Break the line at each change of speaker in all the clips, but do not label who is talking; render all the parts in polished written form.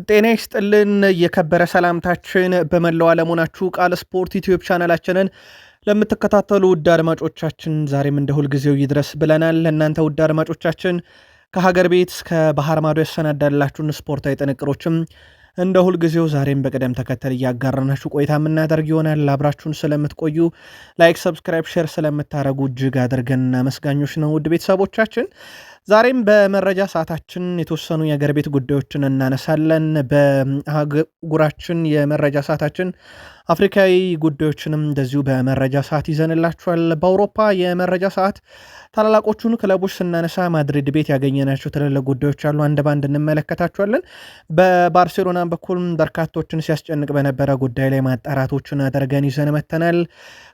ጤና ይስጥልን የከበረ ሰላምታችን በመላው ዓለም ሆናችሁ ቃል ስፖርት ዩቲዩብ ቻናላችንን ለምትከታተሉ ውድ አድማጮቻችን ዛሬም እንደ ሁልጊዜው ይድረስ ብለናል። ለእናንተ ውድ አድማጮቻችን ከሀገር ቤት እስከ ባህር ማዶ ያሰናዳላችሁን ስፖርታዊ ጥንቅሮችም እንደ ሁልጊዜው ዛሬም በቅደም ተከተል እያጋራናችሁ ቆይታ የምናደርግ ይሆናል። አብራችሁን ስለምትቆዩ ላይክ፣ ሰብስክራይብ፣ ሼር ስለምታደርጉ እጅግ አድርገን አመስጋኞች ነው። ውድ ቤተሰቦቻችን ዛሬም በመረጃ ሰዓታችን የተወሰኑ የሀገር ቤት ጉዳዮችን እናነሳለን። በአህጉራችን የመረጃ ሰዓታችን አፍሪካዊ ጉዳዮችንም እንደዚሁ በመረጃ ሰዓት ይዘንላችኋል። በአውሮፓ የመረጃ ሰዓት ታላላቆቹን ክለቦች ስናነሳ ማድሪድ ቤት ያገኘናቸው ትልልቅ ጉዳዮች አሉ። አንድ ባንድ እንመለከታቸዋለን። በባርሴሎና በኩል በርካቶችን ሲያስጨንቅ በነበረ ጉዳይ ላይ ማጣራቶችን አደርገን ይዘን መተናል።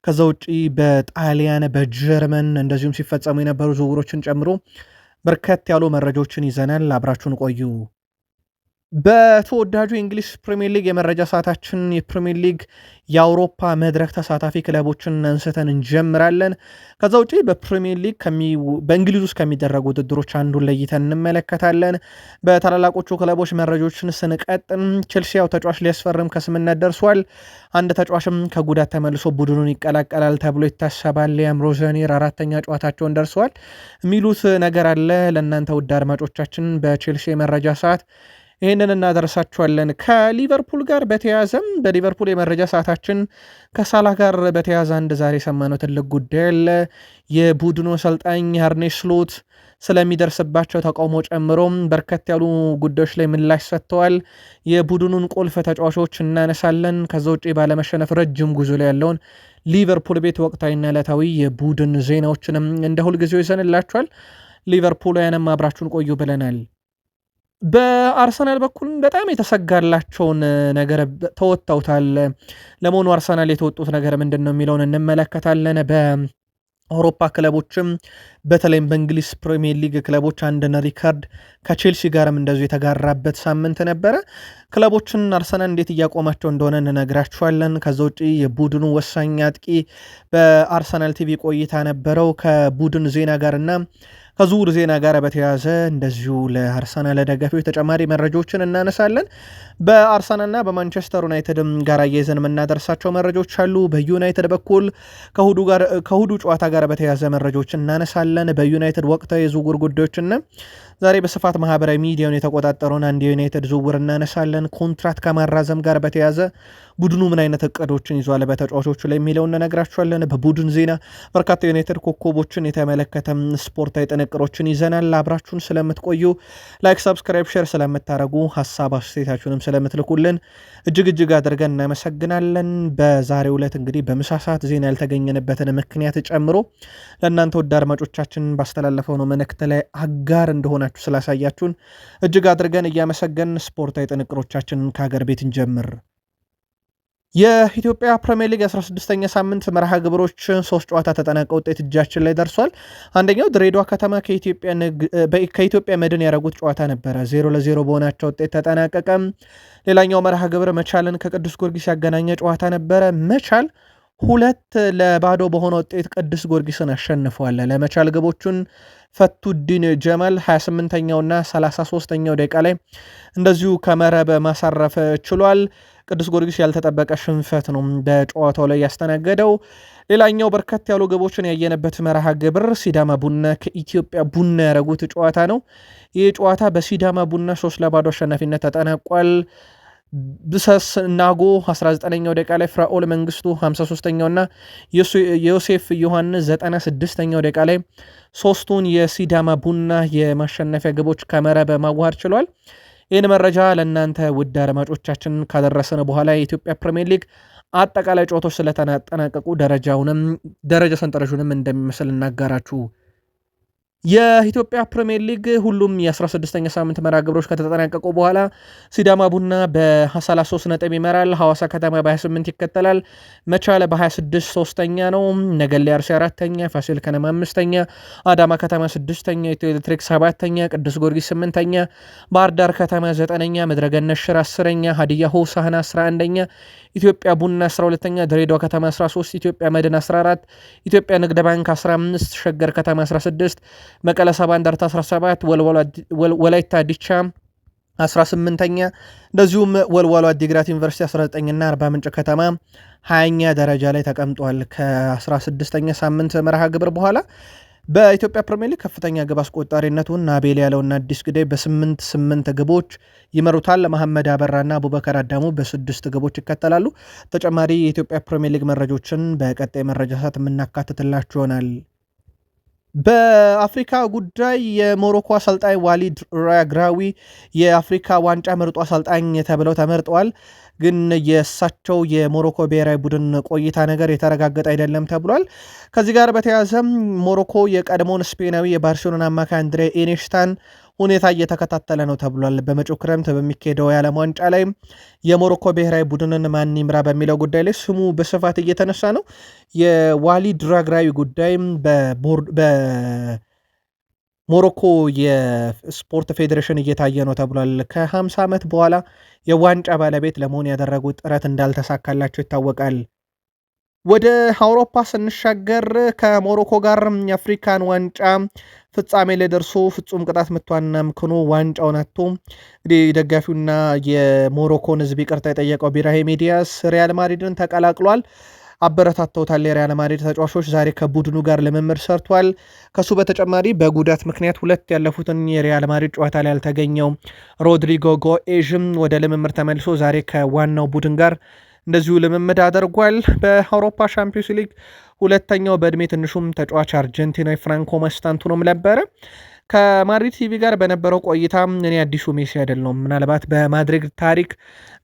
ከዛ ውጪ በጣሊያን በጀርመን እንደዚሁም ሲፈጸሙ የነበሩ ዝውውሮችን ጨምሮ በርከት ያሉ መረጃዎችን ይዘናል። አብራችሁን ቆዩ። በተወዳጁ የእንግሊዝ ፕሪሚየር ሊግ የመረጃ ሰዓታችን የፕሪሚየር ሊግ የአውሮፓ መድረክ ተሳታፊ ክለቦችን አንስተን እንጀምራለን። ከዛ ውጪ በፕሪሚየር ሊግ በእንግሊዝ ውስጥ ከሚደረጉ ውድድሮች አንዱን ለይተን እንመለከታለን። በታላላቆቹ ክለቦች መረጃዎችን ስንቀጥን ቼልሲ ያው ተጫዋች ሊያስፈርም ከስምነት ደርሷል። አንድ ተጫዋችም ከጉዳት ተመልሶ ቡድኑን ይቀላቀላል ተብሎ ይታሰባል። ሊያም ሮዘኒር አራተኛ ጨዋታቸውን ደርሰዋል የሚሉት ነገር አለ። ለእናንተ ውድ አድማጮቻችን በቼልሲ የመረጃ ሰዓት ይህንን እናደርሳችኋለን። ከሊቨርፑል ጋር በተያያዘም በሊቨርፑል የመረጃ ሰዓታችን ከሳላ ጋር በተያያዘ አንድ ዛሬ የሰማነው ትልቅ ጉዳይ አለ። የቡድኑ አሰልጣኝ አርኔ ስሎት ስለሚደርስባቸው ተቃውሞ ጨምሮም በርከት ያሉ ጉዳዮች ላይ ምላሽ ሰጥተዋል። የቡድኑን ቁልፍ ተጫዋቾች እናነሳለን። ከዛ ውጭ ባለመሸነፍ ረጅም ጉዞ ላይ ያለውን ሊቨርፑል ቤት ወቅታዊና ዕለታዊ የቡድን ዜናዎችንም እንደ ሁልጊዜው ይዘንላችኋል። ሊቨርፑልያንም አብራችሁን ቆዩ ብለናል። በአርሰናል በኩል በጣም የተሰጋላቸውን ነገር ተወጥተውታል። ለመሆኑ አርሰናል የተወጡት ነገር ምንድን ነው የሚለውን እንመለከታለን። በአውሮፓ ክለቦችም በተለይም በእንግሊዝ ፕሪሚየር ሊግ ክለቦች አንድን ሪካርድ ከቼልሲ ጋርም እንደዚሁ የተጋራበት ሳምንት ነበረ። ክለቦችን አርሰናል እንዴት እያቆማቸው እንደሆነ እንነግራችኋለን። ከዛ ውጭ የቡድኑ ወሳኝ አጥቂ በአርሰናል ቲቪ ቆይታ ነበረው ከቡድን ዜና ጋርና ከዝውውር ዜና ጋር በተያያዘ እንደዚሁ ለአርሰናል ደጋፊዎች ተጨማሪ መረጃዎችን እናነሳለን። በአርሰናልና በማንቸስተር ዩናይትድም ጋር አያይዘን የምናደርሳቸው መረጃዎች አሉ። በዩናይትድ በኩል ከእሁዱ ጨዋታ ጋር በተያያዘ መረጃዎችን እናነሳለን። በዩናይትድ ወቅታዊ የዝውውር ጉዳዮችና ዛሬ በስፋት ማህበራዊ ሚዲያውን የተቆጣጠረውን አንድ የዩናይትድ ዝውውር እናነሳለን። ኮንትራት ከማራዘም ጋር በተያያዘ ቡድኑ ምን አይነት እቅዶችን ይዟል በተጫዋቾቹ ላይ የሚለውን እንነግራችኋለን። በቡድን ዜና በርካታ ዩናይትድ ኮከቦችን የተመለከተም ስፖርታዊ ጥንቅሮችን ይዘናል። አብራችሁን ስለምትቆዩ ላይክ፣ ሰብስክራይብ፣ ሼር ስለምታደርጉ ሀሳብ አስተያየታችሁንም ስለምትልኩልን እጅግ አድርገን እናመሰግናለን። በዛሬው ዕለት እንግዲህ በምሳ ሰዓት ዜና ያልተገኘንበትን ምክንያት ጨምሮ ለእናንተ ወደ አድማጮቻችን ባስተላለፈው ነው መልእክት ላይ አጋር እንደሆናችሁ ስላሳያችሁን እጅግ አድርገን እያመሰገን ስፖርታዊ ጥንቅሮቻችንን ከሀገር ቤት እንጀምር። የኢትዮጵያ ፕሪሚየር ሊግ 16ኛ ሳምንት መርሃ ግብሮች 3 ጨዋታ ተጠናቀው ውጤት እጃችን ላይ ደርሷል። አንደኛው ድሬዳዋ ከተማ ከኢትዮጵያ መድን ያደረጉት ጨዋታ ነበረ። 0-0 በሆናቸው ውጤት ተጠናቀቀ። ሌላኛው መርሃ ግብር መቻልን ከቅዱስ ጊዮርጊስ ያገናኘ ጨዋታ ነበረ። መቻል 2-0 በሆነ ውጤት ቅዱስ ጊዮርጊስን አሸንፏል። ለመቻል ግቦቹን ፈቱዲን ጀማል 28ኛውና 33ኛው ደቂቃ ላይ እንደዚሁ ከመረብ ማሳረፍ ችሏል። ቅዱስ ጊዮርጊስ ያልተጠበቀ ሽንፈት ነው በጨዋታው ላይ ያስተናገደው። ሌላኛው በርከት ያሉ ግቦችን ያየነበት መርሃ ግብር ሲዳማ ቡና ከኢትዮጵያ ቡና ያደረጉት ጨዋታ ነው። ይህ ጨዋታ በሲዳማ ቡና 3-0 አሸናፊነት ተጠናቋል። ብሰስ ናጎ 19ኛው ደቂቃ ላይ፣ ፍራኦል መንግስቱ 53ኛውና ዮሴፍ ዮሐንስ 96ኛው ደቂቃ ላይ ሶስቱን የሲዳማ ቡና የማሸነፊያ ግቦች ከመረብ ማዋሃድ ችሏል። ይህን መረጃ ለእናንተ ውድ አድማጮቻችን ካደረሰን በኋላ የኢትዮጵያ ፕሪሚየር ሊግ አጠቃላይ ጨዋታዎች ስለተጠናቀቁ ደረጃ ሰንጠረዡንም እንደሚመስል እናጋራችሁ። የኢትዮጵያ ፕሪሚየር ሊግ ሁሉም የ16ኛ ሳምንት መርሃ ግብሮች ከተጠናቀቁ በኋላ ሲዳማ ቡና በ33 ነጥብ ይመራል። ሐዋሳ ከተማ በ28 ይከተላል። መቻል በ26 ሶስተኛ ነው። ነገሌ አርሲ 4ተኛ፣ ፋሲል ከነማ 5ተኛ፣ አዳማ ከተማ 6ተኛ፣ ኢትዮ ኤሌክትሪክ 7ተኛ፣ ቅዱስ ጊዮርጊስ 8ተኛ፣ ባህር ዳር ከተማ 9ኛ፣ ምድረገነት ሽረ 10ኛ፣ ሀዲያ ሆሳዕና 11ኛ፣ ኢትዮጵያ ቡና 12ኛ፣ ድሬዳዋ ከተማ 13፣ ኢትዮጵያ መድን 14፣ ኢትዮጵያ ንግድ ባንክ 15፣ ሸገር ከተማ 16፣ መቀለ ሰባ እንደርታ 17፣ ወላይታ ዲቻ 18ኛ፣ እንደዚሁም ወልዋሎ አዲግራት ዩኒቨርሲቲ 19ኛ፣ አርባ ምንጭ ከተማ 20ኛ ደረጃ ላይ ተቀምጧል። ከ16ኛ ሳምንት መርሃ ግብር በኋላ በኢትዮጵያ ፕሪሚየር ሊግ ከፍተኛ ግብ አስቆጣሪነቱን ናቤል ያለውና አዲስ ግዳይ በ8 ግቦች ይመሩታል። መሐመድ አበራና አቡበከር አዳሙ በ6 ግቦች ይከተላሉ። ተጨማሪ የኢትዮጵያ ፕሪሚየር ሊግ መረጃዎችን በቀጣይ መረጃ ሰዓት የምናካትትላችሁ ይሆናል። በአፍሪካ ጉዳይ የሞሮኮ አሰልጣኝ ዋሊድ ራግራዊ የአፍሪካ ዋንጫ ምርጡ አሰልጣኝ ተብለው ተመርጠዋል። ግን የእሳቸው የሞሮኮ ብሔራዊ ቡድን ቆይታ ነገር የተረጋገጠ አይደለም ተብሏል። ከዚህ ጋር በተያያዘም ሞሮኮ የቀድሞውን ስፔናዊ የባርሴሎና አማካይ አንድሬ ኢኔሽታን ሁኔታ እየተከታተለ ነው ተብሏል። በመጪው ክረምት በሚካሄደው የዓለም ዋንጫ ላይ የሞሮኮ ብሔራዊ ቡድንን ማን ይምራ በሚለው ጉዳይ ላይ ስሙ በስፋት እየተነሳ ነው። የዋሊድ ራግራዊ ጉዳይም በሞሮኮ የስፖርት ፌዴሬሽን እየታየ ነው ተብሏል። ከ50 ዓመት በኋላ የዋንጫ ባለቤት ለመሆን ያደረጉት ጥረት እንዳልተሳካላቸው ይታወቃል። ወደ አውሮፓ ስንሻገር ከሞሮኮ ጋር የአፍሪካን ዋንጫ ፍጻሜ ላይ ደርሶ ፍጹም ቅጣት ምቷና ምክኖ ዋንጫውን አጥቶ እንግዲህ ደጋፊውና የሞሮኮን ሕዝብ ይቅርታ የጠየቀው ብራሂም ዲያዝ ሪያል ማድሪድን ተቀላቅሏል። አበረታተውታል። የሪያል ማድሪድ ተጫዋቾች ዛሬ ከቡድኑ ጋር ልምምድ ሰርቷል። ከሱ በተጨማሪ በጉዳት ምክንያት ሁለት ያለፉትን የሪያል ማድሪድ ጨዋታ ላይ ያልተገኘው ሮድሪጎ ጎኤዥም ወደ ልምምድ ተመልሶ ዛሬ ከዋናው ቡድን ጋር እንደዚሁ ልምምድ አድርጓል። በአውሮፓ ሻምፒዮንስ ሊግ ሁለተኛው በእድሜ ትንሹም ተጫዋች አርጀንቲናዊ ፍራንኮ ማስታንቱኖም ነበረ። ከማድሪድ ቲቪ ጋር በነበረው ቆይታ እኔ አዲሱ ሜሲ አይደለሁም፣ ምናልባት በማድሪድ ታሪክ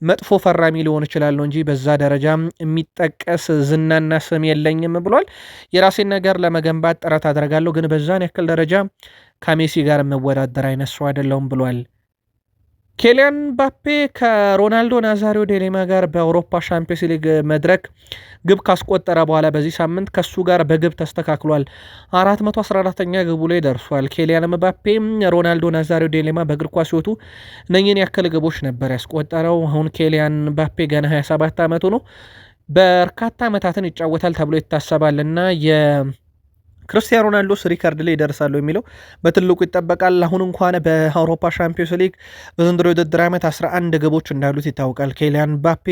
መጥፎ ፈራሚ ሊሆን ይችላለሁ እንጂ በዛ ደረጃ የሚጠቀስ ዝናና ስም የለኝም ብሏል። የራሴን ነገር ለመገንባት ጥረት አደርጋለሁ፣ ግን በዛን ያክል ደረጃ ከሜሲ ጋር የምወዳደር አይነት ሰው አይደለሁም ብሏል። ኬሊያን ምባፔ ከሮናልዶ ናዛሪዮ ዴሌማ ጋር በአውሮፓ ሻምፒዮንስ ሊግ መድረክ ግብ ካስቆጠረ በኋላ በዚህ ሳምንት ከሱ ጋር በግብ ተስተካክሏል። 414ኛ ግቡ ላይ ደርሷል። ኬሊያን ምባፔ ሮናልዶ ናዛሪዮ ዴሌማ በእግር ኳስ ሕይወቱ እነኝን ያክል ግቦች ነበር ያስቆጠረው። አሁን ኬሊያን ምባፔ ገና 27 ዓመቱ ነው። በርካታ ዓመታትን ይጫወታል ተብሎ ይታሰባልና ክርስቲያኖ ሮናልዶስ ሪካርድ ላይ ይደርሳሉ የሚለው በትልቁ ይጠበቃል። አሁን እንኳን በአውሮፓ ሻምፒዮንስ ሊግ በዘንድሮ የውድድር ዓመት 11 ግቦች እንዳሉት ይታወቃል። ኬሊያን ምባፔ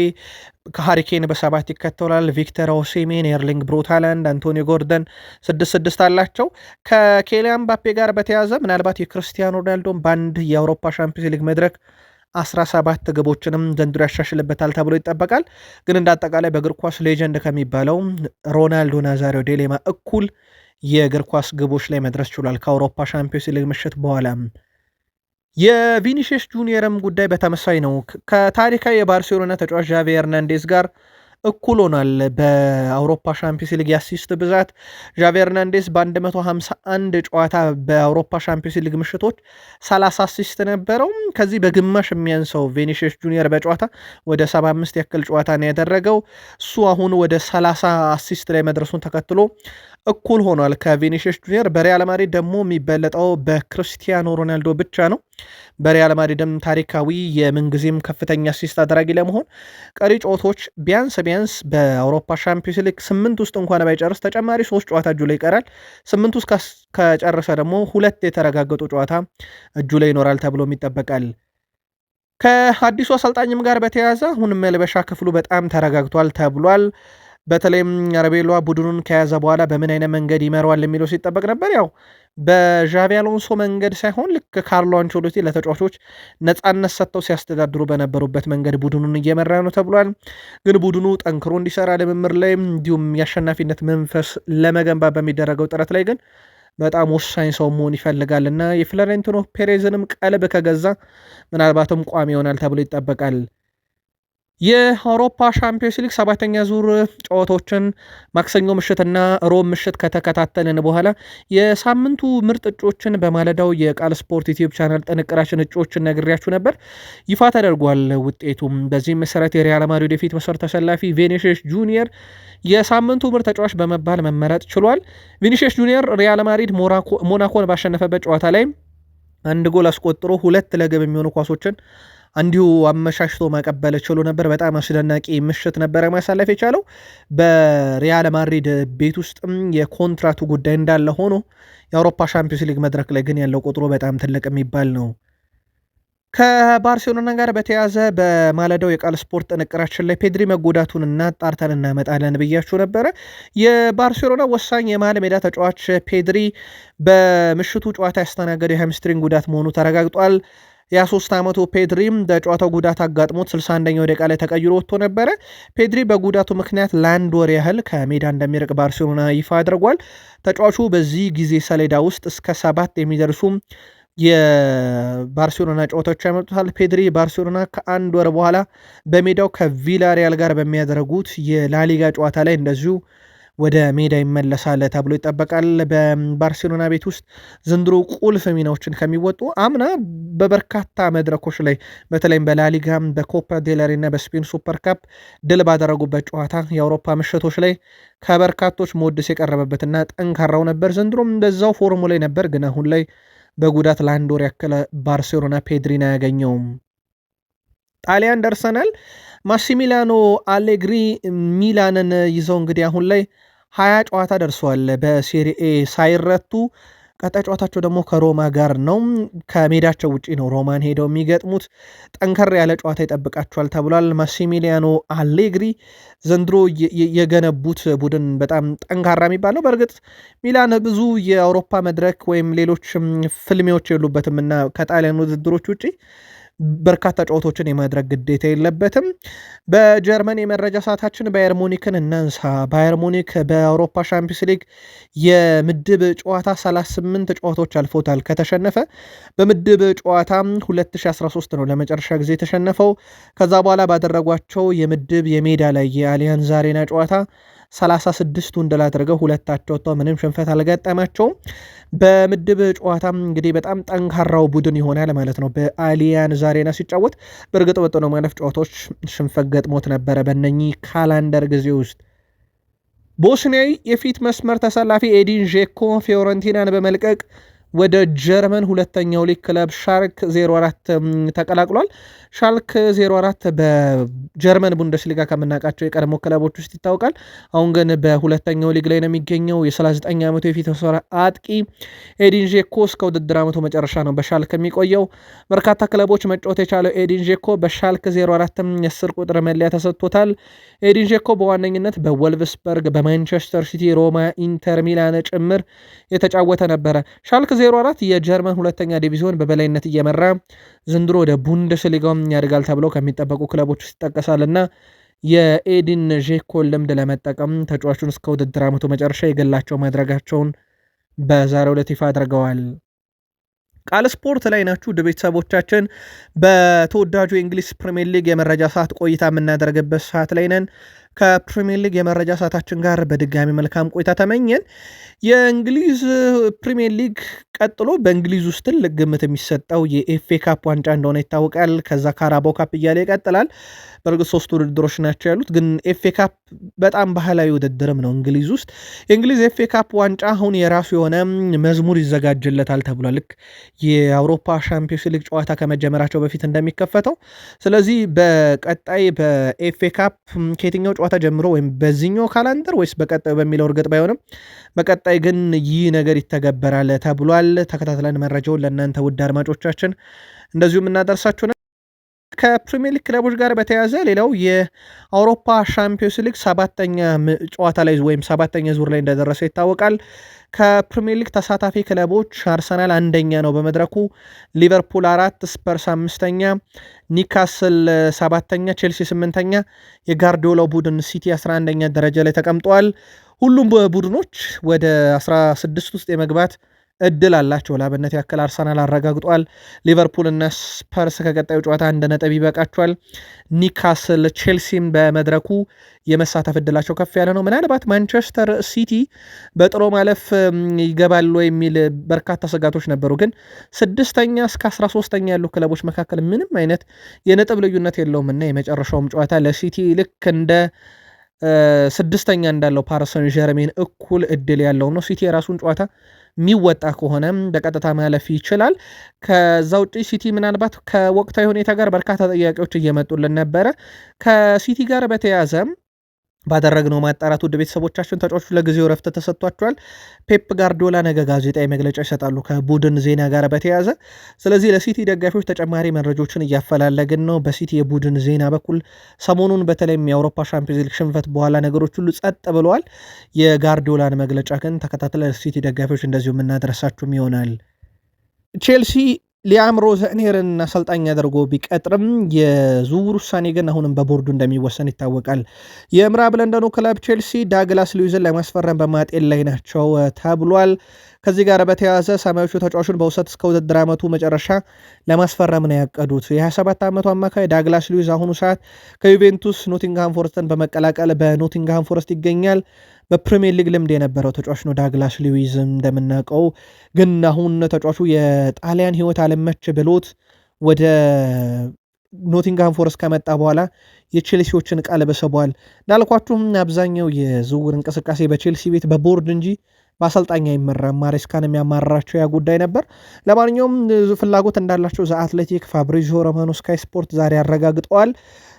ከሃሪኬን በ7 ይከተላል። ቪክተር ኦሲሜን፣ ኤርሊንግ ብሮት ሃላንድ፣ አንቶኒ ጎርደን 6 አላቸው። ከኬሊያን ምባፔ ጋር በተያያዘ ምናልባት የክርስቲያኖ ሮናልዶን በአንድ የአውሮፓ ሻምፒዮንስ ሊግ መድረክ 17 ግቦችንም ዘንድሮ ያሻሽልበታል ተብሎ ይጠበቃል። ግን እንዳጠቃላይ በእግር ኳስ ሌጀንድ ከሚባለው ሮናልዶ ናዛሪዮ ዴሌማ እኩል የእግር ኳስ ግቦች ላይ መድረስ ችሏል። ከአውሮፓ ሻምፒዮንስ ሊግ ምሽት በኋላ የቪኒሺየስ ጁኒየርም ጉዳይ በተመሳይ ነው። ከታሪካዊ የባርሴሎና ተጫዋች ዣቪ ሄርናንዴዝ ጋር እኩል ሆኗል። በአውሮፓ ሻምፒዮንስ ሊግ የአሲስት ብዛት ዣቪ ሄርናንዴዝ በ151 ጨዋታ በአውሮፓ ሻምፒዮንስ ሊግ ምሽቶች 30 አሲስት ነበረው። ከዚህ በግማሽ የሚያንሰው ቪኒሺየስ ጁኒየር በጨዋታ ወደ 75 ያክል ጨዋታ ነው ያደረገው። እሱ አሁን ወደ 30 አሲስት ላይ መድረሱን ተከትሎ እኩል ሆኗል ከቪኒሺየስ ጁኒየር። በሪያል ማድሪድ ደግሞ የሚበለጠው በክርስቲያኖ ሮናልዶ ብቻ ነው። በሪያል ማድሪድም ታሪካዊ የምንጊዜም ከፍተኛ አሲስት አድራጊ ለመሆን ቀሪ ጨዋታዎች ቢያንስ በአውሮፓ ሻምፒዮንስ ሊግ 8 ውስጥ እንኳን ባይጨርስ ተጨማሪ 3 ጨዋታ እጁ ላይ ይቀራል። 8 ውስጥ ከጨረሰ ደግሞ 2 የተረጋገጡ ጨዋታ እጁ ላይ ይኖራል ተብሎም ይጠበቃል። ከአዲሱ አሰልጣኝም ጋር በተያያዘ አሁንም መልበሻ ክፍሉ በጣም ተረጋግቷል ተብሏል። በተለይም አረቤሏ ቡድኑን ከያዘ በኋላ በምን አይነት መንገድ ይመራዋል የሚለው ሲጠበቅ ነበር። ያው በዣቪ አሎንሶ መንገድ ሳይሆን ልክ ካርሎ አንቸሎቲ ለተጫዋቾች ነፃነት ሰጥተው ሲያስተዳድሩ በነበሩበት መንገድ ቡድኑን እየመራ ነው ተብሏል። ግን ቡድኑ ጠንክሮ እንዲሰራ ልምምር ላይ እንዲሁም የአሸናፊነት መንፈስ ለመገንባት በሚደረገው ጥረት ላይ ግን በጣም ወሳኝ ሰው መሆን ይፈልጋልና የፍሎሬንቲኖ ፔሬዝንም ቀልብ ከገዛ ምናልባትም ቋሚ ይሆናል ተብሎ ይጠበቃል። የአውሮፓ ሻምፒዮንስ ሊግ 7ኛ ዙር ጨዋታዎችን ማክሰኞ ምሽትና ሮብ ምሽት ከተከታተልን በኋላ የሳምንቱ ምርጥ እጩዎችን በማለዳው የቃል ስፖርት ዩቲዩብ ቻናል ጥንቅራችን እጩዎችን ነግሬያችሁ ነበር። ይፋ ተደርጓል ውጤቱም። በዚህም መሰረት የሪያል ማድሪድ የፊት መስመር ተሰላፊ ቪኒሺየስ ጁኒየር የሳምንቱ ምርጥ ተጫዋች በመባል መመረጥ ችሏል። ቪኒሺየስ ጁኒየር ሪያል ማድሪድ ሞናኮን ባሸነፈበት ጨዋታ ላይ 1 ጎል አስቆጥሮ 2 ለግብ የሚሆኑ ኳሶችን እንዲሁ አመሻሽቶ ማቀበል ችሎ ነበር። በጣም አስደናቂ ምሽት ነበረ ማሳለፍ የቻለው። በሪያል ማድሪድ ቤት ውስጥም የኮንትራቱ ጉዳይ እንዳለ ሆኖ የአውሮፓ ሻምፒዮንስ ሊግ መድረክ ላይ ግን ያለው ቁጥሩ በጣም ትልቅ የሚባል ነው። ከባርሴሎና ጋር በተያያዘ በማለዳው የቃል ስፖርት ጥንቅራችን ላይ ፔድሪ መጎዳቱን እናጣርተን እናመጣለን ብያችሁ ነበረ። የባርሴሎና ወሳኝ የመሃል ሜዳ ተጫዋች ፔድሪ በምሽቱ ጨዋታ ያስተናገደ የሃምስትሪንግ ጉዳት መሆኑ ተረጋግጧል። የ23 ዓመቱ ፔድሪም በጨዋታው ጉዳት አጋጥሞት 61ኛው ደቂቃ ላይ ተቀይሮ ወጥቶ ነበረ። ፔድሪ በጉዳቱ ምክንያት ለአንድ ወር ያህል ከሜዳ እንደሚርቅ ባርሴሎና ይፋ አድርጓል። ተጫዋቹ በዚህ ጊዜ ሰሌዳ ውስጥ እስከ 7 የሚደርሱ የባርሴሎና ጨዋታዎች ያመጡታል። ፔድሪ ባርሴሎና ከአንድ ወር በኋላ በሜዳው ከቪላሪያል ጋር በሚያደርጉት የላሊጋ ጨዋታ ላይ እንደዚሁ ወደ ሜዳ ይመለሳል ተብሎ ይጠበቃል። በባርሴሎና ቤት ውስጥ ዘንድሮ ቁልፍ ሚናዎችን ከሚወጡ አምና በበርካታ መድረኮች ላይ በተለይም በላሊጋ በኮፓ ዴላሪ እና በስፔን ሱፐር ካፕ ድል ባደረጉበት ጨዋታ የአውሮፓ ምሽቶች ላይ ከበርካቶች ሞድስ የቀረበበትና ጠንካራው ነበር። ዘንድሮም እንደዛው ፎርሙ ላይ ነበር፣ ግን አሁን ላይ በጉዳት ለአንድ ወር ያክል ባርሴሎና ፔድሪን አያገኘውም። ጣሊያን ደርሰናል። ማሲሚሊያኖ አሌግሪ ሚላንን ይዘው እንግዲህ አሁን ላይ 20 ጨዋታ ደርሰዋል በሴሪኤ ሳይረቱ። ቀጣይ ጨዋታቸው ደግሞ ከሮማ ጋር ነው። ከሜዳቸው ውጪ ነው ሮማን ሄደው የሚገጥሙት። ጠንከር ያለ ጨዋታ ይጠብቃቸዋል ተብሏል። ማሲሚሊያኖ አሌግሪ ዘንድሮ የገነቡት ቡድን በጣም ጠንካራ የሚባለው። በእርግጥ ሚላን ብዙ የአውሮፓ መድረክ ወይም ሌሎች ፍልሚያዎች የሉበትም እና ከጣሊያን ውድድሮች ውጪ በርካታ ጨዋታዎችን የማድረግ ግዴታ የለበትም። በጀርመን የመረጃ ሰዓታችን ባየር ሙኒክን እናንሳ። ባየር ሙኒክ በአውሮፓ ሻምፒዮንስ ሊግ የምድብ ጨዋታ 38 ጨዋታዎች አልፎታል ከተሸነፈ። በምድብ ጨዋታ 2013 ነው ለመጨረሻ ጊዜ የተሸነፈው። ከዛ በኋላ ባደረጓቸው የምድብ የሜዳ ላይ የአሊያንዝ አሬና ጨዋታ 36ቱን ድል አድርገው ሁለታቸው ወጥተው ምንም ሽንፈት አልገጠማቸውም። በምድብ ጨዋታም እንግዲህ በጣም ጠንካራው ቡድን ይሆናል ማለት ነው በአሊያንዝ አሬና ሲጫወት። በእርግጥ በጥሎ ማለፍ ጨዋታዎች ሽንፈት ገጥሞት ነበረ በእነኚህ ካላንደር ጊዜ ውስጥ። ቦስኒያዊ የፊት መስመር ተሰላፊ ኤዲን ዤኮ ፊዮረንቲናን በመልቀቅ ወደ ጀርመን ሁለተኛው ሊግ ክለብ ሻልክ 04 ተቀላቅሏል። ሻልክ 04 በጀርመን ቡንደስሊጋ ከምናውቃቸው የቀድሞ ክለቦች ውስጥ ይታወቃል። አሁን ግን በሁለተኛው ሊግ ላይ ነው የሚገኘው። የ39 ዓመቱ የፊት መስመር አጥቂ ኤዲን ዤኮ እስከ ውድድር ዓመቱ መጨረሻ ነው በሻልክ የሚቆየው። በርካታ ክለቦች መጫወት የቻለው ኤዲን ዤኮ በሻልክ 04 የ10 ቁጥር መለያ ተሰጥቶታል። ኤዲን ዤኮ በዋነኝነት በወልቭስበርግ፣ በማንቸስተር ሲቲ፣ ሮማ፣ ኢንተር ሚላን ጭምር የተጫወተ ነበረ። ሻልክ 04 የጀርመን ሁለተኛ ዲቪዚዮን በበላይነት እየመራ ዘንድሮ ወደ ቡንደስሊጋው ያድጋል ተብለው ከሚጠበቁ ክለቦች ውስጥ ይጠቀሳል እና የኤዲን ዤኮን ልምድ ለመጠቀም ተጫዋቹን እስከ ውድድር ዓመቱ መጨረሻ የገላቸው ማድረጋቸውን በዛሬው ዕለት ይፋ አድርገዋል። ቃል ስፖርት ላይ ናችሁ ውድ ቤተሰቦቻችን። በተወዳጁ የእንግሊዝ ፕሪሚየር ሊግ የመረጃ ሰዓት ቆይታ የምናደርግበት ሰዓት ላይ ነን። ከፕሪሚየር ሊግ የመረጃ ሰዓታችን ጋር በድጋሚ መልካም ቆይታ ተመኘን። የእንግሊዝ ፕሪሚየር ሊግ ቀጥሎ በእንግሊዝ ውስጥ ትልቅ ግምት የሚሰጠው የኤፍኤ ካፕ ዋንጫ እንደሆነ ይታወቃል። ከዛ ካራባው ካፕ እያለ ይቀጥላል። በእርግጥ 3 ውድድሮች ናቸው ያሉት፣ ግን ኤፍኤ ካፕ በጣም ባህላዊ ውድድርም ነው እንግሊዝ ውስጥ። የእንግሊዝ ኤፍኤ ካፕ ዋንጫ አሁን የራሱ የሆነ መዝሙር ይዘጋጅለታል ተብሏል። ልክ የአውሮፓ ሻምፒዮንስ ሊግ ጨዋታ ከመጀመራቸው በፊት እንደሚከፈተው። ስለዚህ በቀጣይ በኤፍኤ ካፕ ከየትኛው ጨዋታ ጀምሮ ወይም በዚህኛው ካላንደር ወይስ በቀጣዩ በሚለው እርግጥ ባይሆንም በቀጣይ ግን ይህ ነገር ይተገበራል ተብሏል። ተከታትለን መረጃውን ለእናንተ ውድ አድማጮቻችን እንደዚሁ የምናደርሳችሁ ነው። ከፕሪሚየር ሊግ ክለቦች ጋር በተያያዘ ሌላው የአውሮፓ ሻምፒዮንስ ሊግ 7ኛ ጨዋታ ላይ ወይም 7ኛ ዙር ላይ እንደደረሰ ይታወቃል። ከፕሪሚየር ሊግ ተሳታፊ ክለቦች አርሰናል አንደኛ ነው በመድረኩ፣ ሊቨርፑል 4፣ ስፐርስ 5ኛ፣ ኒካስል 7ኛ፣ ቼልሲ 8ኛ፣ የጋርዲዮላው ቡድን ሲቲ 11ኛ ደረጃ ላይ ተቀምጠዋል። ሁሉም ቡድኖች ወደ 16 ውስጥ የመግባት እድል አላቸው። ለአብነት ያክል አርሰናል አረጋግጧል። ሊቨርፑል እና ስፐርስ ከቀጣዩ ጨዋታ 1 ነጥብ ይበቃቸዋል። ኒካስል፣ ቼልሲም በመድረኩ የመሳተፍ እድላቸው ከፍ ያለ ነው። ምናልባት ማንቸስተር ሲቲ በጥሎ ማለፍ ይገባሉ የሚል በርካታ ስጋቶች ነበሩ። ግን 6ኛ እስከ 13ኛ ያሉ ክለቦች መካከል ምንም አይነት የነጥብ ልዩነት የለውም እና የመጨረሻውም ጨዋታ ለሲቲ ልክ እንደ 6ኛ እንዳለው ፓሪሰን ጀርሜን እኩል እድል ያለው ነው። ሲቲ የራሱን ጨዋታ የሚወጣ ከሆነ በቀጥታ ማለፍ ይችላል። ከዛ ውጪ ሲቲ ምናልባት ከወቅታዊ ሁኔታ ጋር በርካታ ጥያቄዎች እየመጡልን ነበረ። ከሲቲ ጋር በተያያዘ ባደረግነው ማጣራት ውድ ቤተሰቦቻችን ተጫዋቹ ለጊዜው ረፍት ተሰጥቷቸዋል። ፔፕ ጋርዲዮላ ነገ ጋዜጣዊ መግለጫ ይሰጣሉ ከቡድን ዜና ጋር በተያያዘ። ስለዚህ ለሲቲ ደጋፊዎች ተጨማሪ መረጃዎችን እያፈላለግን ነው። በሲቲ የቡድን ዜና በኩል ሰሞኑን በተለይም የአውሮፓ ሻምፒዮንስ ሊግ ሽንፈት በኋላ ነገሮች ሁሉ ጸጥ ብለዋል። የጋርዲዮላን መግለጫ ግን ተከታትለ ሲቲ ደጋፊዎች እንደዚሁ የምናደረሳችሁም ይሆናል። ቼልሲ ሊያም ሮዘኔርን አሰልጣኝ አድርጎ ቢቀጥርም የዝውውር ውሳኔ ግን አሁንም በቦርዱ እንደሚወሰን ይታወቃል። የምዕራብ ለንደኑ ክለብ ቼልሲ ዳግላስ ሉዊዝን ለማስፈረም በማጤን ላይ ናቸው ተብሏል። ከዚህ ጋር በተያያዘ ሰማዮቹ ተጫዋቹን በውሰት እስከ ውድድር ዓመቱ መጨረሻ ለማስፈረም ነው ያቀዱት። የ27 ዓመቱ አማካይ ዳግላስ ሉዊዝ አሁኑ ሰዓት ከዩቬንቱስ ኖቲንግሃም ፎረስትን በመቀላቀል በኖቲንግሃም ፎረስት ይገኛል። በፕሪሚየር ሊግ ልምድ የነበረው ተጫዋች ነው ዳግላስ ሉዊዝ እንደምናውቀው። ግን አሁን ተጫዋቹ የጣሊያን ሕይወት አለመች ብሎት ወደ ኖቲንግሃም ፎረስት ከመጣ በኋላ የቼልሲዎችን ቀልብ ስቧል። እንዳልኳችሁም አብዛኛው የዝውውር እንቅስቃሴ በቼልሲ ቤት በቦርድ እንጂ በአሰልጣኝ አይመራም። ማሬስካን የሚያማራቸው ያ ጉዳይ ነበር። ለማንኛውም ፍላጎት እንዳላቸው ዘ አትሌቲክ፣ ፋብሪዚዮ ሮማኖ፣ ስካይ ስፖርት ዛሬ አረጋግጠዋል።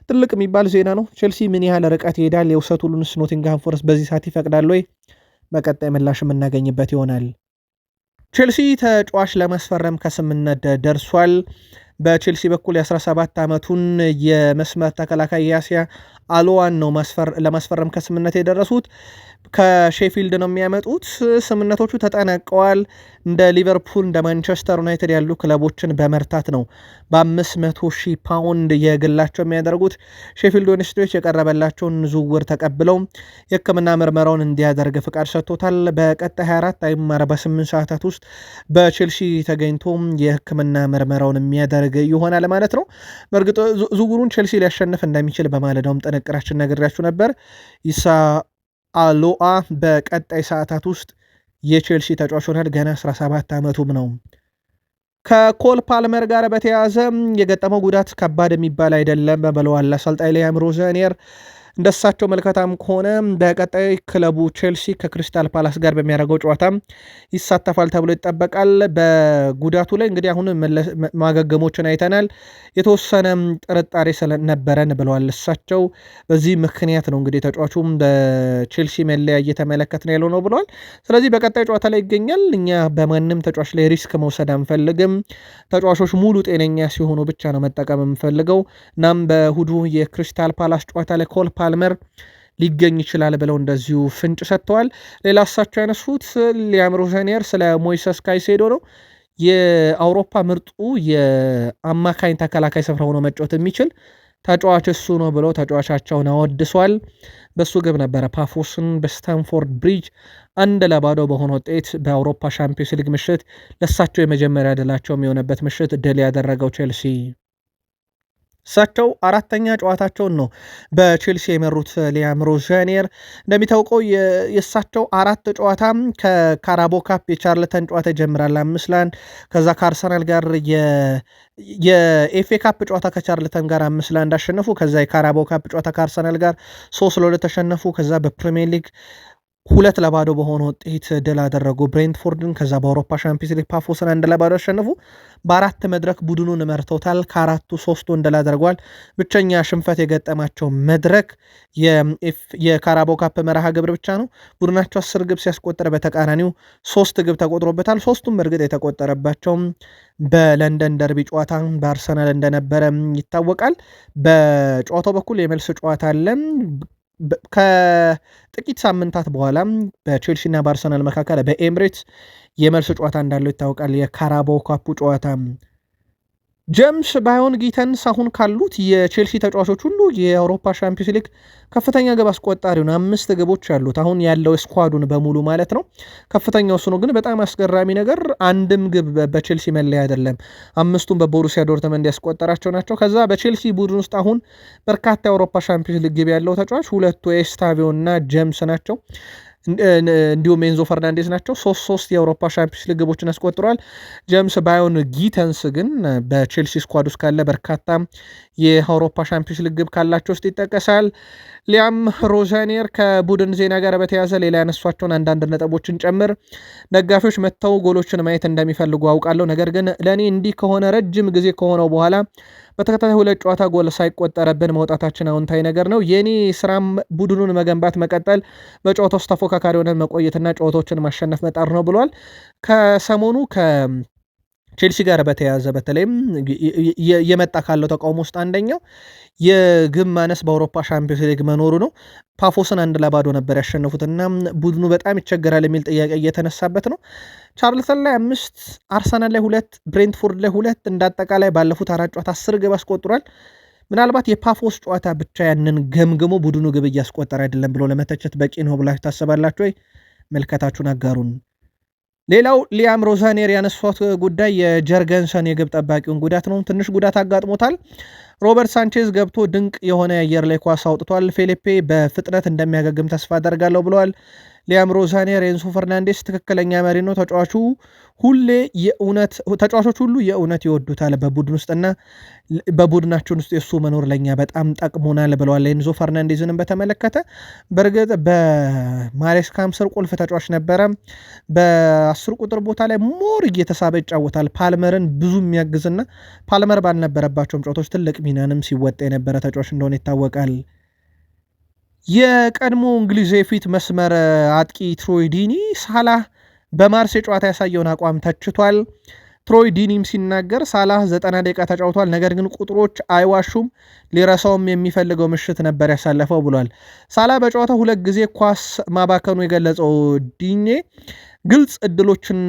ትልቅ የሚባል ዜና ነው። ቼልሲ ምን ያህል ርቀት ይሄዳል? የውሰት ሁሉንስ ኖቲንግሃም ፎረስት በዚህ ሰዓት ይፈቅዳል ወይ? በቀጣይ ምላሽ የምናገኝበት ይሆናል። ቼልሲ ተጫዋች ለማስፈረም ከስምምነት ደርሷል። በቼልሲ በኩል የ17 ዓመቱን የመስመር ተከላካይ ያሲያ አሎዋን ነው ለማስፈረም ከስምምነት የደረሱት። ከሼፊልድ ነው የሚያመጡት። ስምምነቶቹ ተጠናቀዋል። እንደ ሊቨርፑል እንደ ማንቸስተር ዩናይትድ ያሉ ክለቦችን በመርታት ነው በ500,000 ፓውንድ የግላቸው የሚያደርጉት። ሼፊልድ ዌድነስዴዎች የቀረበላቸውን ዝውውር ተቀብለው የሕክምና ምርመራውን እንዲያደርግ ፍቃድ ሰጥቶታል። በቀጣይ 24 ወይም 48 ሰዓታት ውስጥ በቼልሲ ተገኝቶ የሕክምና ምርመራውን የሚያደርግ ይሆናል ማለት ነው። በእርግጥ ዝውውሩን ቼልሲ ሊያሸንፍ እንደሚችል በማለዳውም ጥንቅራችን ነግሬያችሁ ነበር። ኢሳ አሎአ በቀጣይ ሰዓታት ውስጥ የቼልሲ ተጫዋች ሆናል። ገና 17 ዓመቱም ነው። ከኮል ፓልመር ጋር በተያያዘ የገጠመው ጉዳት ከባድ የሚባል አይደለም ብለዋል አሰልጣኝ ሊያም ሮዘኔር። እንደሳቸው መልከታም ከሆነ በቀጣይ ክለቡ ቼልሲ ከክሪስታል ፓላስ ጋር በሚያደርገው ጨዋታ ይሳተፋል ተብሎ ይጠበቃል። በጉዳቱ ላይ እንግዲህ አሁን ማገገሞችን አይተናል። የተወሰነ ጥርጣሬ ስለነበረን ብለዋል እሳቸው። በዚህ ምክንያት ነው እንግዲህ ተጫዋቹም በቼልሲ መለያ እየተመለከት ነው ያለው ነው ብለዋል። ስለዚህ በቀጣይ ጨዋታ ላይ ይገኛል። እኛ በማንም ተጫዋች ላይ ሪስክ መውሰድ አንፈልግም። ተጫዋቾች ሙሉ ጤነኛ ሲሆኑ ብቻ ነው መጠቀም የምፈልገው። እናም በእሁዱ የክሪስታል ፓላስ ጨዋታ ላይ ኮል ፓልመር ሊገኝ ይችላል ብለው እንደዚሁ ፍንጭ ሰጥተዋል። ሌላ እሳቸው ያነሱት ሊያም ሮዘኔር ስለ ሞይሰስ ካይሴዶ ነው። የአውሮፓ ምርጡ የአማካኝ ተከላካይ ስፍራ ሆኖ መጫወት የሚችል ተጫዋች እሱ ነው ብለው ተጫዋቻቸውን አወድሷል። በሱ ግብ ነበረ ፓፎስን በስታንፎርድ ብሪጅ 1-0 በሆነ ውጤት በአውሮፓ ሻምፒዮንስ ሊግ ምሽት ለእሳቸው የመጀመሪያ ድላቸው የሆነበት ምሽት ድል ያደረገው ቼልሲ። እሳቸው አራተኛ ጨዋታቸውን ነው በቼልሲ የመሩት ሊያም ሮዘኔር። እንደሚታወቀው የእሳቸው 4 ጨዋታ ከካራቦ ካፕ የቻርልተን ጨዋታ ይጀምራል 5-1። ከዛ ከአርሰናል ጋር የኤፍኤ ካፕ ጨዋታ ከቻርልተን ጋር 5-1 አሸነፉ። ከዛ የካራቦ ካፕ ጨዋታ ከአርሰናል ጋር 3-2 ተሸነፉ። ከዛ በፕሪሚየር ሊግ 2-0 በሆነ ውጤት ድል አደረጉ ብሬንትፎርድን። ከዛ በአውሮፓ ሻምፒዮንስ ሊግ ፓፎስን 1-0 አሸነፉ። በ4 መድረክ ቡድኑን መርተውታል። ከ4ቱ 3 ድል አድርገዋል። ብቸኛ ሽንፈት የገጠማቸው መድረክ የካራባኦ ካፕ መርሃ ግብር ብቻ ነው። ቡድናቸው 10 ግብ ሲያስቆጠር በተቃራኒው 3 ግብ ተቆጥሮበታል። 3ቱም እርግጥ የተቆጠረባቸውም በለንደን ደርቢ ጨዋታ በአርሰናል እንደነበረ ይታወቃል። በጨዋታው በኩል የመልስ ጨዋታ አለ። ከጥቂት ሳምንታት በኋላ በቼልሲና በአርሰናል መካከል በኤምሬትስ የመልስ ጨዋታ እንዳለው ይታወቃል። የካራባኦ ካፑ ጨዋታ ጄምስ ባዮን ጊተንስ አሁን ካሉት የቼልሲ ተጫዋቾች ሁሉ የአውሮፓ ሻምፒዮንስ ሊግ ከፍተኛ ግብ አስቆጣሪውን 5 ግቦች ያሉት አሁን ያለው ስኳዱን በሙሉ ማለት ነው። ከፍተኛው እሱ ነው። ግን በጣም አስገራሚ ነገር አንድም ግብ በቼልሲ መለያ አይደለም፣ 5ቱም በቦሩሲያ ዶርትመንድ ያስቆጠራቸው ናቸው። ከዛ በቼልሲ ቡድን ውስጥ አሁን በርካታ የአውሮፓ ሻምፒዮንስ ሊግ ግብ ያለው ተጫዋች 2 ኤስታቪዮ እና ጄምስ ናቸው። እንዲሁም ኤንዞ ፈርናንዴዝ ናቸው። 3 የአውሮፓ ሻምፒዮንስ ሊግ ግቦችን አስቆጥረዋል። ጄምስ ባዮን ጊተንስ ግን በቼልሲ ስኳድ ውስጥ ካለ በርካታ የአውሮፓ ሻምፒዮንስ ሊግ ግብ ካላቸው ውስጥ ይጠቀሳል። ሊያም ሮዘኔር ከቡድን ዜና ጋር በተያያዘ ሌላ ያነሷቸውን አንዳንድ ነጥቦችን ጨምር ደጋፊዎች መጥተው ጎሎችን ማየት እንደሚፈልጉ አውቃለሁ። ነገር ግን ለእኔ እንዲህ ከሆነ ረጅም ጊዜ ከሆነው በኋላ በተከታታይ 2 ጨዋታ ጎል ሳይቆጠረብን መውጣታችን አዎንታዊ ነገር ነው። የኔ ስራም ቡድኑን መገንባት መቀጠል፣ በጨዋታ ውስጥ ተፎካካሪ ሆነን መቆየትና ጨዋታዎችን ማሸነፍ መጣር ነው ብሏል። ከሰሞኑ ቼልሲ ጋር በተያያዘ በተለይም የመጣ ካለው ተቃውሞ ውስጥ አንደኛው የግብ ማነስ በአውሮፓ ሻምፒዮንስ ሊግ መኖሩ ነው። ፓፎስን 1-0 ነበር ያሸነፉትና ቡድኑ በጣም ይቸገራል የሚል ጥያቄ እየተነሳበት ነው። ቻርልተን ላይ 5፣ አርሰናል ላይ 2፣ ብሬንትፎርድ ላይ 2፣ እንዳጠቃላይ ባለፉት 4 ጨዋታ 10 ግብ አስቆጥሯል። ምናልባት የፓፎስ ጨዋታ ብቻ ያንን ገምግሞ ቡድኑ ግብ እያስቆጠረ አይደለም ብሎ ለመተቸት በቂ ነው ብላችሁ ታስባላችሁ ወይ? መልከታችሁን አጋሩን። ሌላው ሊያም ሮዛኔር ያነሷት ጉዳይ የጀርገንሰን የግብ ጠባቂውን ጉዳት ነው። ትንሽ ጉዳት አጋጥሞታል። ሮበርት ሳንቼዝ ገብቶ ድንቅ የሆነ የአየር ላይ ኳስ አውጥቷል። ፌሊፔ በፍጥነት እንደሚያገግም ተስፋ አደርጋለሁ ብለዋል። ሊያም ሮዛኔር ኤንዞ ፈርናንዴስ ትክክለኛ መሪ ነው። ተጫዋቾች ሁሉ የእውነት ይወዱታል በቡድን ውስጥና በቡድናችን ውስጥ የሱ መኖር ለኛ በጣም ጠቅሞናል ብለዋል። ኤንዞ ፈርናንዴዝንም በተመለከተ በእርግጥ በማሬስካም ስር ቁልፍ ተጫዋች ነበረ። በ10 ቁጥር ቦታ ላይ ሞር እየተሳበ ይጫወታል። ፓልመርን ብዙ የሚያግዝና ፓልመር ባልነበረባቸውም ጨዋታዎች ትልቅ ሚናንም ሲወጣ የነበረ ተጫዋች እንደሆነ ይታወቃል። የቀድሞ እንግሊዝ የፊት መስመር አጥቂ ትሮይ ዲኒ ሳላህ በማርሴ ጨዋታ ያሳየውን አቋም ተችቷል። ትሮይ ዲኒም ሲናገር ሳላህ 90 ደቂቃ ተጫውቷል፣ ነገር ግን ቁጥሮች አይዋሹም፣ ሊረሳውም የሚፈልገው ምሽት ነበር ያሳለፈው ብሏል። ሳላህ በጨዋታው 2 ጊዜ ኳስ ማባከኑ የገለጸው ዲኔ ግልጽ እድሎችን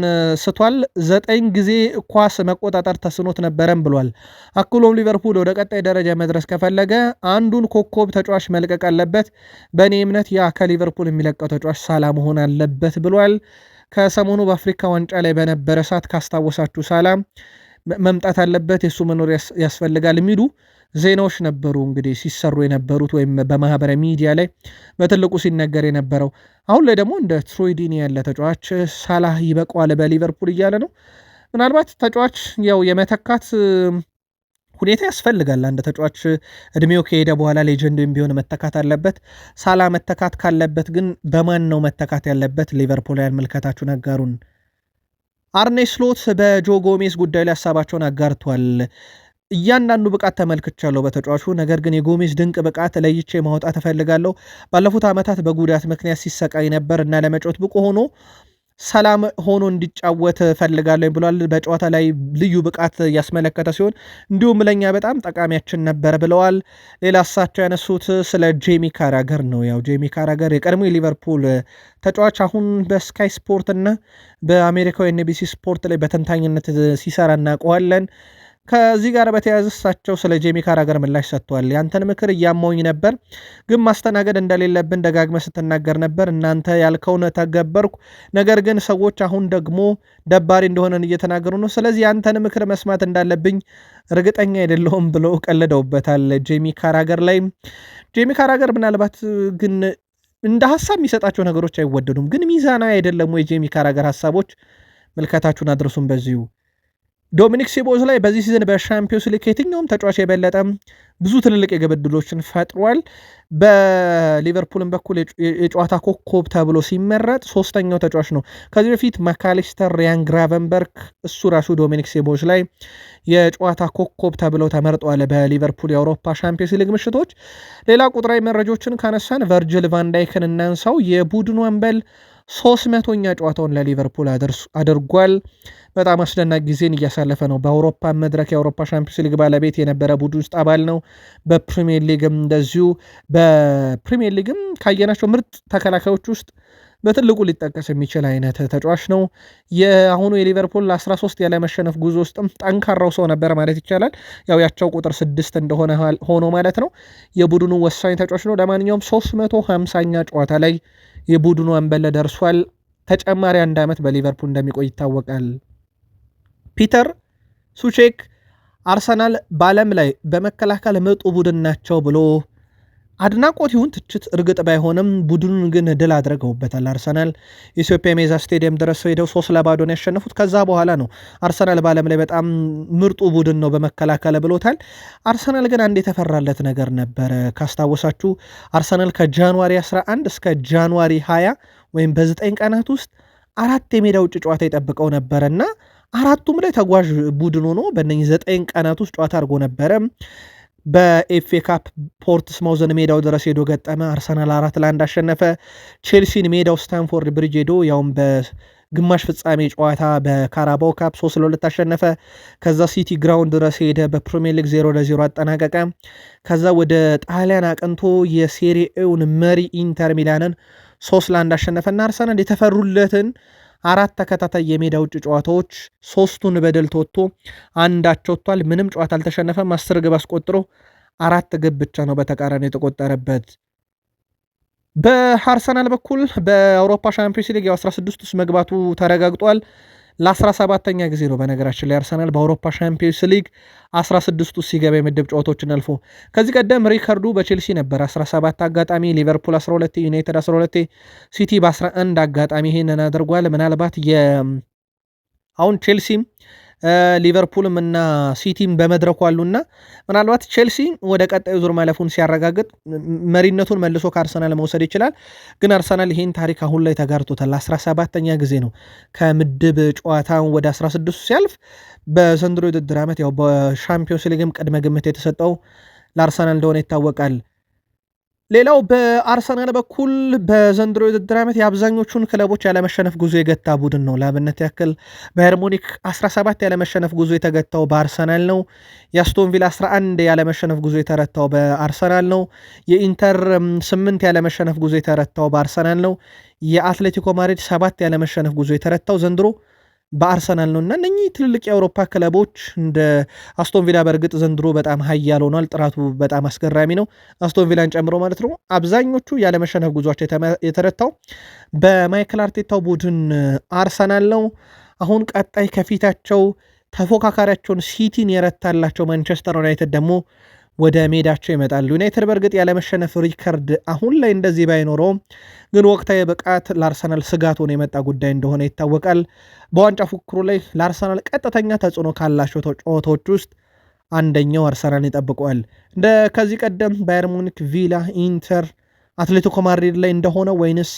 ስቷል፣ 9 ጊዜ ኳስ መቆጣጠር ተስኖት ነበረም ብሏል። አክሎም ሊቨርፑል ወደ ቀጣይ ደረጃ መድረስ ከፈለገ አንዱን ኮከብ ተጫዋች መልቀቅ አለበት። በእኔ እምነት ያ ከሊቨርፑል የሚለቀው ተጫዋች ሳላህ መሆን አለበት ብሏል። ከሰሞኑ በአፍሪካ ዋንጫ ላይ በነበረ ሰዓት ካስታወሳችሁ ሳላህ መምጣት አለበት፣ የሱ መኖር ያስፈልጋል የሚሉ ዜናዎች ነበሩ እንግዲህ ሲሰሩ የነበሩት ወይም በማህበራዊ ሚዲያ ላይ በትልቁ ሲነገር የነበረው። አሁን ላይ ደግሞ እንደ ትሮይ ዲኒ ያለ ተጫዋች ሳላህ ይበቀዋል በሊቨርፑል እያለ ነው። ምናልባት ተጫዋች ያው የመተካት ሁኔታ ያስፈልጋል። አንድ ተጫዋች እድሜው ከሄደ በኋላ ሌጀንድ ቢሆን መተካት አለበት። ሳላህ መተካት ካለበት ግን በማን ነው መተካት ያለበት? ሊቨርፑል መልከታችሁን አጋሩን። አርኔ ስሎት በጆ ጎሜዝ ጉዳይ ላይ ሀሳባቸውን አጋርቷል። እያንዳንዱ ብቃት ተመልክቻለሁ በተጫዋቹ፣ ነገር ግን የጎሜዝ ድንቅ ብቃት ለይቼ ማውጣት እፈልጋለሁ። ባለፉት ዓመታት በጉዳት ምክንያት ሲሰቃይ ነበር እና ለመጫወት ብቁ ሆኖ ሰላም ሆኖ እንዲጫወት ፈልጋለሁ ብሏል። በጨዋታ ላይ ልዩ ብቃት ያስመለከተ ሲሆን እንዲሁም ለኛ በጣም ጠቃሚያችን ነበር ብለዋል። ሌላ እሳቸው ያነሱት ስለ ጄሚ ካራገር ነው። ያው ጄሚ ካራገር የቀድሞ የሊቨርፑል ተጫዋች አሁን በስካይ ስፖርት እና በአሜሪካው ኤንቢሲ ስፖርት ላይ በተንታኝነት ሲሰራ እናውቀዋለን። ከዚህ ጋር በተያያዘ እሳቸው ስለ ጄሚ ካራገር ምላሽ ሰጥቷል። ያንተን ምክር እያማውኝ ነበር፣ ግን ማስተናገድ እንደሌለብን ደጋግመህ ስትናገር ነበር። እናንተ ያልከውን ተገበርኩ፣ ነገር ግን ሰዎች አሁን ደግሞ ደባሪ እንደሆነን እየተናገሩ ነው። ስለዚህ ያንተን ምክር መስማት እንዳለብኝ እርግጠኛ አይደለሁም ብለው ቀልደውበታል ጄሚ ካራገር ላይ። ጄሚ ካራገር ምናልባት ግን እንደ ሀሳብ የሚሰጣቸው ነገሮች አይወደዱም፣ ግን ሚዛናዊ አይደለም ወይ ጄሚ ካራገር ሀሳቦች? ምልከታችሁን አድርሱም በዚሁ። ዶሚኒክ ሲቦዝ ላይ በዚህ ሲዝን በሻምፒዮንስ ሊግ የትኛውም ተጫዋች የበለጠ ብዙ ትልልቅ የግብ ዕድሎችን ፈጥሯል። በሊቨርፑልም በኩል የጨዋታ ኮከብ ተብሎ ሲመረጥ 3ኛው ተጫዋች ነው። ከዚህ በፊት ማካሊስተር፣ ሪያን ግራቨንበርክ፣ እሱ ራሱ ዶሚኒክ ሲቦዝ ላይ የጨዋታ ኮከብ ተብለው ተመርጧል በሊቨርፑል የአውሮፓ ሻምፒዮንስ ሊግ ምሽቶች። ሌላ ቁጥራዊ መረጃዎችን ካነሳን ቨርጅል ቫንዳይክን እናንሳው። የቡድኑ አምበል 300ኛ ጨዋታውን ለሊቨርፑል አድርጓል። በጣም አስደናቂ ጊዜን እያሳለፈ ነው። በአውሮፓ መድረክ የአውሮፓ ሻምፒዮንስ ሊግ ባለቤት የነበረ ቡድን ውስጥ አባል ነው። በፕሪሚየር ሊግም እንደዚሁ በፕሪሚየር ሊግም ካየናቸው ምርጥ ተከላካዮች ውስጥ በትልቁ ሊጠቀስ የሚችል አይነት ተጫዋች ነው። የአሁኑ የሊቨርፑል 13 ያለመሸነፍ ጉዞ ውስጥም ጠንካራው ሰው ነበር ማለት ይቻላል። ያው ያቸው ቁጥር 6 እንደሆነ ሆኖ ማለት ነው። የቡድኑ ወሳኝ ተጫዋች ነው። ለማንኛውም 350ኛ ጨዋታ ላይ የቡድኑ አምበል ደርሷል። ተጨማሪ 1 ዓመት በሊቨርፑል እንደሚቆይ ይታወቃል። ፒተር ሱቼክ አርሰናል በዓለም ላይ በመከላከል ምርጡ ቡድን ናቸው ብሎ አድናቆት ይሁን ትችት እርግጥ ባይሆንም ቡድኑን ግን ድል አድርገውበታል። አርሰናል የኢትዮጵያ ሜዛ ስቴዲየም ድረስ ሄደው 3-0 ነው ያሸነፉት። ከዛ በኋላ ነው አርሰናል በዓለም ላይ በጣም ምርጡ ቡድን ነው በመከላከል ብሎታል። አርሰናል ግን አንድ የተፈራለት ነገር ነበረ። ካስታወሳችሁ አርሰናል ከጃንዋሪ 11 እስከ ጃንዋሪ 20 ወይም በ9 ቀናት ውስጥ 4 የሜዳ ውጭ ጨዋታ ይጠብቀው ነበረና አራቱም ላይ ተጓዥ ቡድን ሆኖ በእነኚህ 9 ቀናት ውስጥ ጨዋታ አድርጎ ነበረ። በኤፍኤ ካፕ ፖርትስማውዝን ሜዳው ድረስ ሄዶ ገጠመ። አርሰናል 4-1 አሸነፈ። ቼልሲን ሜዳው ስታንፎርድ ብሪጅ ሄዶ ያውም በግማሽ ፍጻሜ ጨዋታ በካራባው ካፕ 3-2 አሸነፈ። ከዛ ሲቲ ግራውንድ ድረስ ሄደ። በፕሪሚየር ሊግ 0-0 አጠናቀቀ። ከዛ ወደ ጣሊያን አቅንቶ የሴሪኤውን መሪ ኢንተር ሚላንን 3-1 አሸነፈና አርሰናል የተፈሩለትን 4 ተከታታይ የሜዳ ውጭ ጨዋታዎች 3ቱን በድል ተወጥቶ አንዳቸው ወጥቷል። ምንም ጨዋታ አልተሸነፈም። 10 ግብ አስቆጥሮ 4 ግብ ብቻ ነው በተቃራኒ የተቆጠረበት። በአርሰናል በኩል በአውሮፓ ሻምፒዮንስ ሊግ 16 ውስጥ መግባቱ ተረጋግጧል። ለ17ኛ ጊዜ ነው በነገራችን ላይ አርሰናል በአውሮፓ ሻምፒዮንስ ሊግ 16 ውስጥ ሲገባ የምድብ ጨዋታዎችን አልፎ። ከዚህ ቀደም ሪከርዱ በቼልሲ ነበር 17 አጋጣሚ፣ ሊቨርፑል 12፣ ዩናይትድ 12፣ ሲቲ በ11 አጋጣሚ ይሄንን አድርጓል። ምናልባት አሁን ቼልሲም ሊቨርፑልም እና ሲቲም በመድረኩ አሉና ምናልባት ቼልሲ ወደ ቀጣዩ ዙር ማለፉን ሲያረጋግጥ መሪነቱን መልሶ ከአርሰናል መውሰድ ይችላል። ግን አርሰናል ይህን ታሪክ አሁን ላይ ተጋርቶታል። 17ኛ ጊዜ ነው ከምድብ ጨዋታ ወደ 16 ሲያልፍ። በዘንድሮ የውድድር ዓመት ያው በሻምፒዮንስ ሊግም ቅድመ ግምት የተሰጠው ለአርሰናል እንደሆነ ይታወቃል። ሌላው በአርሰናል በኩል በዘንድሮ የውድድር ዓመት የአብዛኞቹን ክለቦች ያለመሸነፍ ጉዞ የገታ ቡድን ነው። ለአብነት ያክል ባየር ሙኒክ 17 ያለመሸነፍ ጉዞ የተገታው በአርሰናል ነው። የአስቶን ቪላ 11 ያለመሸነፍ ጉዞ የተረታው በአርሰናል ነው። የኢንተር 8 ያለመሸነፍ ጉዞ የተረታው በአርሰናል ነው። የአትሌቲኮ ማድሪድ 7 ያለመሸነፍ ጉዞ የተረታው ዘንድሮ በአርሰናል ነው እና እነኚህ ትልልቅ የአውሮፓ ክለቦች እንደ አስቶን ቪላ በእርግጥ ዘንድሮ በጣም ሀያል ሆኗል። ጥራቱ በጣም አስገራሚ ነው፣ አስቶን ቪላን ጨምሮ ማለት ነው። አብዛኞቹ ያለመሸነፍ ጉዟቸው የተረታው በማይክል አርቴታው ቡድን አርሰናል ነው። አሁን ቀጣይ ከፊታቸው ተፎካካሪያቸውን ሲቲን የረታላቸው ማንቸስተር ዩናይትድ ደግሞ ወደ ሜዳቸው ይመጣሉ። ዩናይትድ በእርግጥ ያለመሸነፍ ሪከርድ አሁን ላይ እንደዚህ ባይኖረውም ግን ወቅታዊ ብቃት ለአርሰናል ስጋት ሆኖ የመጣ ጉዳይ እንደሆነ ይታወቃል። በዋንጫ ፉክክሩ ላይ ለአርሰናል ቀጥተኛ ተጽዕኖ ካላቸው ጨዋታዎች ውስጥ አንደኛው አርሰናል ይጠብቀዋል። እንደ ከዚህ ቀደም ባየር ሙኒክ፣ ቪላ፣ ኢንተር፣ አትሌቲኮ ማድሪድ ላይ እንደሆነ ወይንስ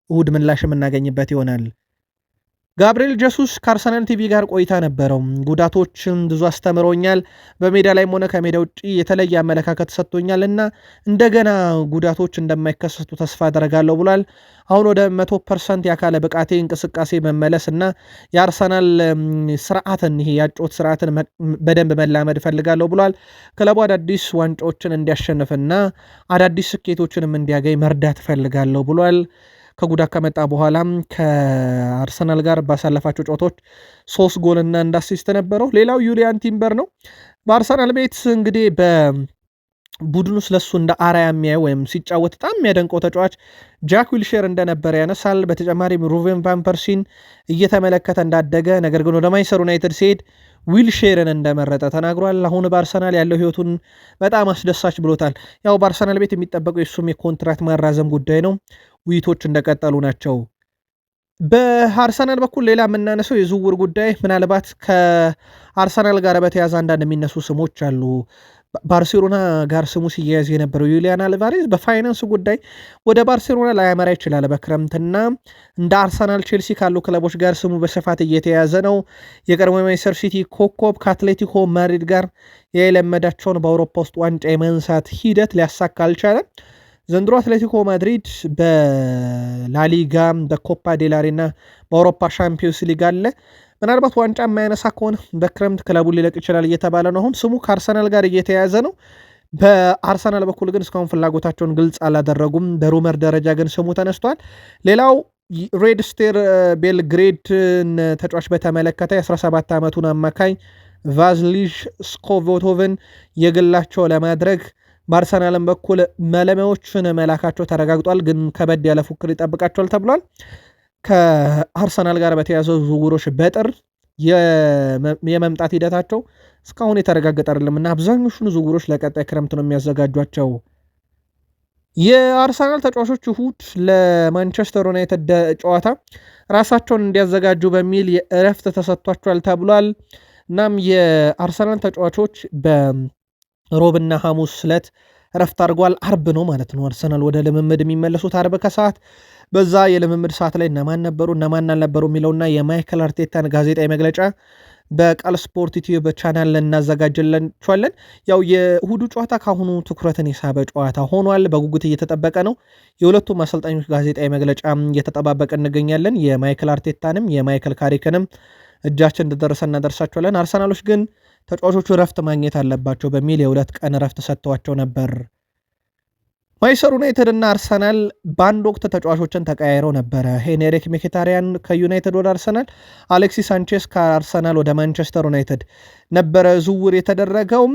እሁድ ምላሽ የምናገኝበት ይሆናል? ጋብሪኤል ጀሱስ ከአርሰናል ቲቪ ጋር ቆይታ ነበረው። ጉዳቶችን ብዙ አስተምሮኛል፣ በሜዳ ላይም ሆነ ከሜዳ ውጭ የተለየ አመለካከት ሰጥቶኛል እና እንደገና ጉዳቶች እንደማይከሰቱ ተስፋ አደርጋለሁ ብሏል። አሁን ወደ 100% የአካለ ብቃቴ እንቅስቃሴ መመለስ እና የአርሰናል ስርዓትን ይሄ ያጮት ስርዓትን በደንብ መላመድ እፈልጋለሁ ብሏል። ክለቡ አዳዲስ ዋንጫዎችን እንዲያሸንፍና አዳዲስ ስኬቶችንም እንዲያገኝ መርዳት እፈልጋለሁ ብሏል። ከጉዳት ከመጣ በኋላም ከአርሰናል ጋር ባሳለፋቸው ጨዋታዎች 3 ጎልና 1 አሲስት ነበረው። ሌላው ዩሊያን ቲምበር ነው። በአርሰናል ቤት እንግዲህ በቡድኑ ስለሱ እንደ አርአያ የሚያየው ወይም ሲጫወት በጣም የሚያደንቀው ተጫዋች ጃክ ዊልሼር እንደነበረ ያነሳል። በተጨማሪም ሩቬን ቫን ፐርሲን እየተመለከተ እንዳደገ፣ ነገር ግን ወደ ማንቸስተር ዩናይትድ ሲሄድ ዊልሼርን እንደመረጠ ተናግሯል። አሁን በአርሰናል ያለው ህይወቱን በጣም አስደሳች ብሎታል። ያው በአርሰናል ቤት የሚጠበቀው የሱም የኮንትራት ማራዘም ጉዳይ ነው። ውይይቶች እንደቀጠሉ ናቸው። በአርሰናል በኩል ሌላ የምናነሰው የዝውውር ጉዳይ ምናልባት ከአርሰናል ጋር በተያዘ አንዳንድ የሚነሱ ስሞች አሉ። ባርሴሎና ጋር ስሙ ሲያያዝ የነበረው ዩሊያን አልቫሬዝ በፋይናንስ ጉዳይ ወደ ባርሴሎና ላያመራ ይችላል በክረምትና እንደ አርሰናል፣ ቼልሲ ካሉ ክለቦች ጋር ስሙ በስፋት እየተያዘ ነው። የቀድሞ ማንቸስተር ሲቲ ኮከብ ከአትሌቲኮ ማድሪድ ጋር የለመዳቸውን በአውሮፓ ውስጥ ዋንጫ የማንሳት ሂደት ሊያሳካ አልቻለም። ዘንድሮ አትሌቲኮ ማድሪድ በላሊጋ በኮፓ ዴላሬ እና በአውሮፓ ሻምፒዮንስ ሊግ አለ። ምናልባት ዋንጫ የማያነሳ ከሆነ በክረምት ክለቡን ሊለቅ ይችላል እየተባለ ነው። አሁን ስሙ ከአርሰናል ጋር እየተያያዘ ነው። በአርሰናል በኩል ግን እስካሁን ፍላጎታቸውን ግልጽ አላደረጉም። በሩመር ደረጃ ግን ስሙ ተነስቷል። ሌላው ሬድ ስቴር ቤልግሬድን ተጫዋች በተመለከተ የ17 ዓመቱን አማካኝ ቫዝሊሽ ስኮቮቶቭን የግላቸው ለማድረግ በአርሰናልም በኩል መለሚያዎችን መላካቸው ተረጋግጧል። ግን ከበድ ያለ ፉክር ይጠብቃቸዋል ተብሏል። ከአርሰናል ጋር በተያዘ ዝውውሮች በጥር የመምጣት ሂደታቸው እስካሁን የተረጋገጠ አይደለም እና አብዛኞቹን ዝውውሮች ለቀጣይ ክረምት ነው የሚያዘጋጇቸው። የአርሰናል ተጫዋቾች እሁድ ለማንቸስተር ዩናይትድ ጨዋታ ራሳቸውን እንዲያዘጋጁ በሚል የእረፍት ተሰጥቷቸዋል ተብሏል። እናም የአርሰናል ተጫዋቾች በሮብና ሐሙስ ዕለት ረፍት አድርጓል። አርብ ነው ማለት ነው አርሰናል ወደ ልምምድ የሚመለሱት አርብ ከሰዓት። በዛ የልምምድ ሰዓት ላይ እነማን ነበሩ እነማን አልነበሩ የሚለውና የማይክል አርቴታን ጋዜጣዊ መግለጫ በቃል ስፖርት ዩቲዩብ ቻናል እናዘጋጅላችኋለን። ያው የእሁዱ ጨዋታ ካሁኑ ትኩረትን የሳበ ጨዋታ ሆኗል። በጉጉት እየተጠበቀ ነው። የሁለቱም አሰልጣኞች ጋዜጣዊ መግለጫ እየተጠባበቀ እንገኛለን። የማይክል አርቴታንም የማይክል ካሪክንም እጃችን እንደደረሰ እናደርሳችኋለን። አርሰናሎች ግን ተጫዋቾቹ ረፍት ማግኘት አለባቸው በሚል የ2 ቀን ረፍት ሰጥተዋቸው ነበር። ማንቸስተር ዩናይትድ እና አርሰናል በአንድ ወቅት ተጫዋቾችን ተቀያይረው ነበረ። ሄንሪክ ሚኪታሪያን ከዩናይትድ ወደ አርሰናል፣ አሌክሲስ ሳንቼስ ከአርሰናል ወደ ማንቸስተር ዩናይትድ ነበረ ዝውውር የተደረገው።